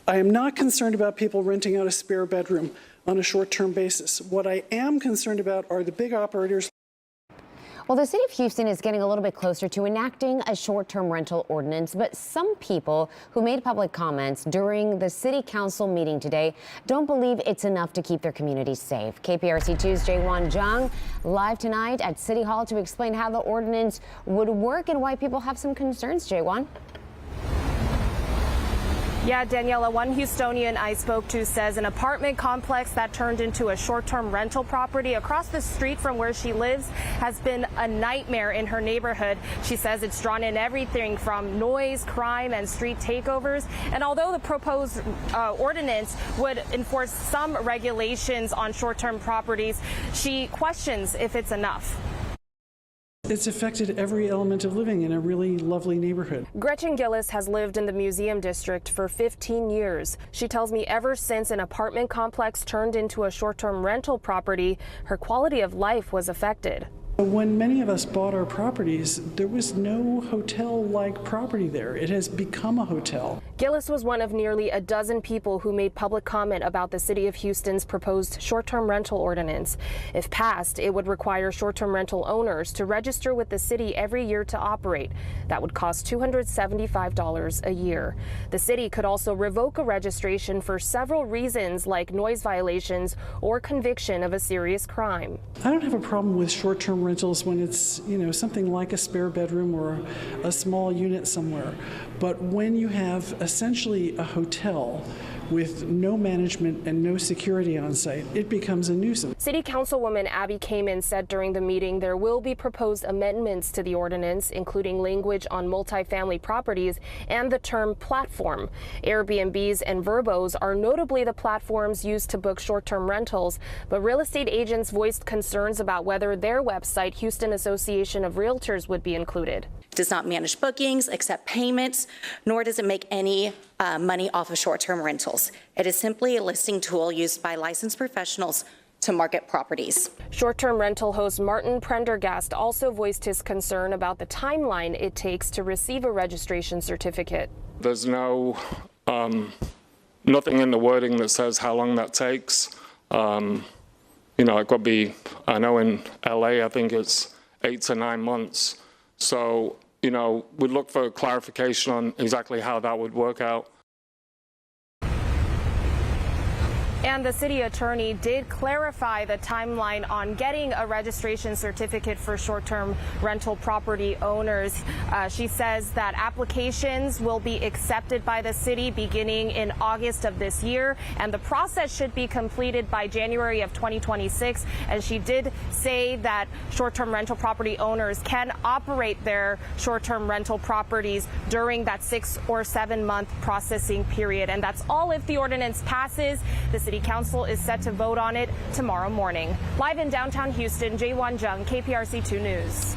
I am not concerned about people renting out a spare bedroom on a short-term basis. What I am concerned about are the big operators. Well, the city of Houston is getting a little bit closer to enacting a short-term rental ordinance, but some people who made public comments during the city council meeting today don't believe it's enough to keep their communities safe. KPRC2's Jaewon Jung live tonight at City Hall to explain how the ordinance would work and why people have some concerns. Jaewon. Yeah, Daniela, one Houstonian I spoke to says an apartment complex that turned into a short-term rental property across the street from where she lives has been a nightmare in her neighborhood. She says it's drawn in everything from noise, crime, and street takeovers. And although the proposed ordinance would enforce some regulations on short-term properties, she questions if it's enough. It's affected every element of living in a really lovely neighborhood. Gretchen Gillis has lived in the Museum District for 15 years. She tells me ever since an apartment complex turned into a short-term rental property, her quality of life was affected. When many of us bought our properties, there was no hotel-like property there. It has become a hotel. Gillis was one of nearly a dozen people who made public comment about the city of Houston's proposed short-term rental ordinance. If passed, it would require short-term rental owners to register with the city every year to operate. That would cost $275 a year. The city could also revoke a registration for several reasons, like noise violations or conviction of a serious crime. I don't have a problem with short-term rentals when it's, something like a spare bedroom or a small unit somewhere. But when you have essentially a hotel with no management and no security on site, it becomes a nuisance. City Councilwoman Abby Kamen said during the meeting there will be proposed amendments to the ordinance, including language on multifamily properties and the term platform. Airbnbs and Verbos are notably the platforms used to book short-term rentals, but real estate agents voiced concerns about whether their website, Houston Association of Realtors, would be included. It does not manage bookings, accept payments, nor does it make any money off of short-term rentals. It is simply a listing tool used by licensed professionals to market properties. Short-term rental host Martin Prendergast also voiced his concern about the timeline it takes to receive a registration certificate. There's nothing in the wording that says how long that takes. It could be, I know in LA, I think it's 8 to 9 months. So, we'd look for clarification on exactly how that would work out. And the city attorney did clarify the timeline on getting a registration certificate for short-term rental property owners. She says that applications will be accepted by the city beginning in August of this year, and the process should be completed by January of 2026. And she did say that short-term rental property owners can operate their short-term rental properties during that 6 or 7 month processing period. And that's all if the ordinance passes. The City Council is set to vote on it tomorrow morning. Live in downtown Houston, Jaewon Jung, KPRC2 News.